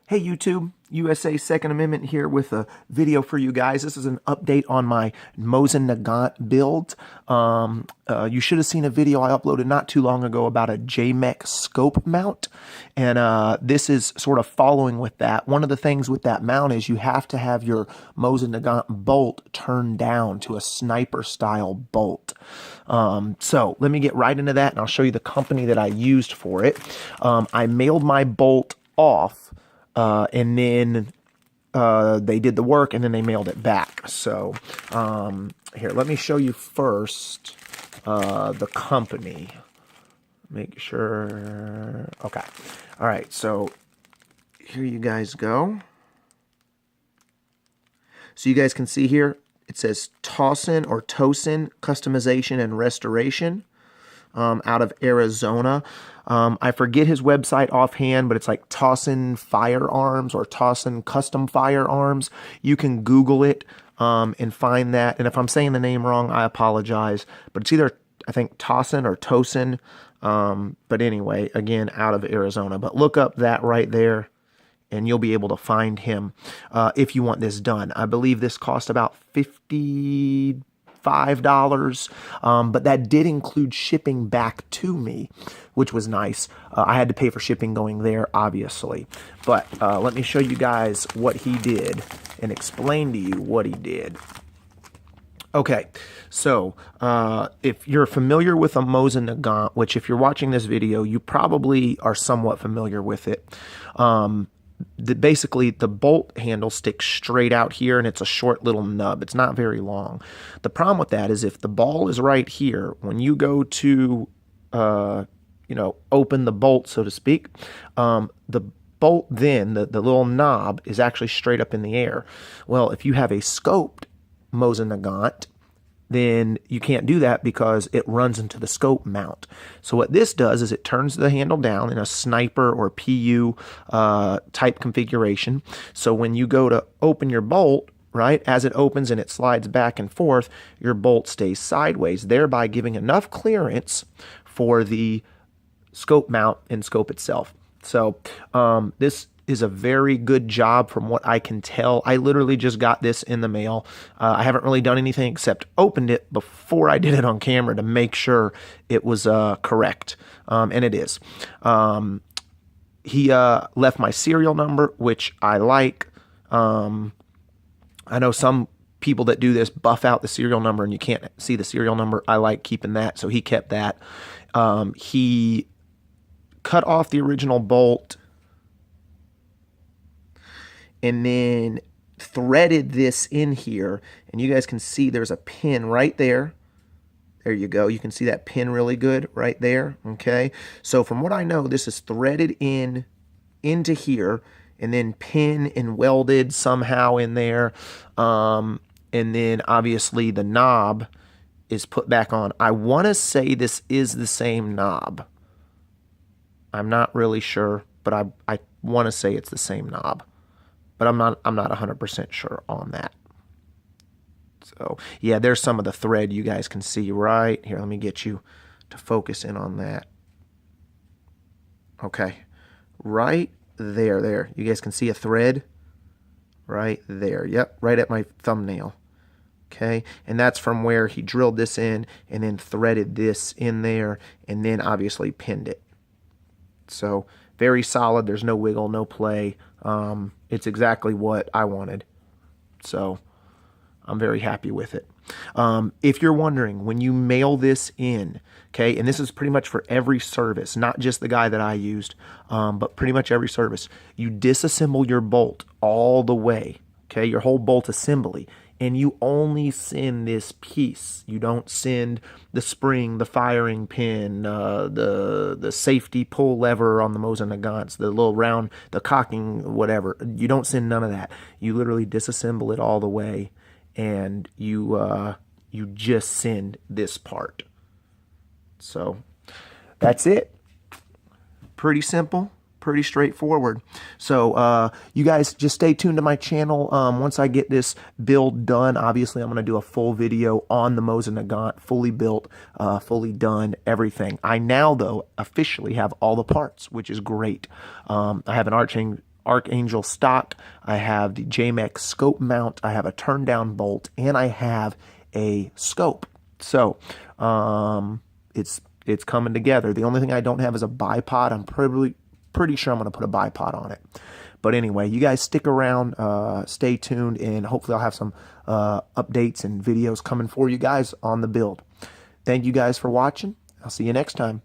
Hey YouTube, USA Second Amendment here with a video for you guys. This is an update on my Mosin Nagant build. You should have seen a video I uploaded not too long ago about a JMEC scope mount, and this is sort of following with that. One of the things with that mount is you have to have your Mosin Nagant bolt turned down to a sniper style bolt. So let me get right into that and I'll show you the company that I used for it. I mailed my bolt off. And then they did the work and then they mailed it back. So here, let me show you first the company. Make sure. Okay. All right. So here you guys go. So you guys can see here, it says Tosin or Tosin Customization and Restoration. Out of Arizona. I forget his website offhand, but it's like Tosin Firearms or Tosin Custom Firearms. You can Google it and find that. And if I'm saying the name wrong, I apologize. But it's either, I think, Tosin or Tosin. But anyway, again, out of Arizona. But look up that right there, and you'll be able to find him if you want this done. I believe this cost about $55, but that did include shipping back to me, which was nice. I had to pay for shipping going there, obviously. But let me show you guys what he did and explain to you what he did. Okay, so if you're familiar with a Mosin Nagant, which if you're watching this video, you probably are somewhat familiar with it. Basically, the bolt handle sticks straight out here, and it's a short little nub. It's not very long. The problem with that is if the ball is right here, when you go to, open the bolt, so to speak, the bolt then, the little knob, is actually straight up in the air. Well, if you have a scoped Mosin Nagant, then you can't do that because it runs into the scope mount. So what this does is it turns the handle down in a sniper or PU type configuration. So when you go to open your bolt, right, as it opens and it slides back and forth, your bolt stays sideways, thereby giving enough clearance for the scope mount and scope itself. So this is a very good job from what I can tell. I literally just got this in the mail. I haven't really done anything except opened it before I did it on camera to make sure it was correct, and it is. He left my serial number, which I like. I know some people that do this buff out the serial number and you can't see the serial number. I like keeping that, so he kept that. He cut off the original bolt and then threaded this in here, and you guys can see there's a pin right there. There you go. You can see that pin really good right there, okay? So from what I know, this is threaded into here and then pin and welded somehow in there. And then obviously the knob is put back on. I want to say this is the same knob. I'm not really sure, but I want to say it's the same knob. But I'm not 100% sure on that. So yeah, there's some of the thread you guys can see right here. Let me get you to focus in on that. Okay, right there. You guys can see a thread right there. Yep, right at my thumbnail. Okay, and that's from where he drilled this in and then threaded this in there and then obviously pinned it. So very solid. There's no wiggle, no play. It's exactly what I wanted. So I'm very happy with it. If you're wondering, when you mail this in, okay, and this is pretty much for every service, not just the guy that I used, but pretty much every service, you disassemble your bolt all the way, okay, your whole bolt assembly, and you only send this piece. You don't send the spring, the firing pin, the safety pull lever on the Mosin Nagants, the little round, the cocking, whatever. You don't send none of that. You literally disassemble it all the way, and you just send this part. So that's it. Pretty simple. Pretty straightforward. So you guys just stay tuned to my channel. Once I get this build done, obviously I'm going to do a full video on the Mosin Nagant, fully built, fully done, everything. I now, though, officially have all the parts, which is great. I have an Archangel stock. I have the JMX scope mount. I have a turn down bolt, and I have a scope. So it's coming together. The only thing I don't have is a bipod. I'm pretty sure I'm going to put a bipod on it. But anyway, you guys stick around, stay tuned, and hopefully I'll have some updates and videos coming for you guys on the build. Thank you guys for watching. I'll see you next time.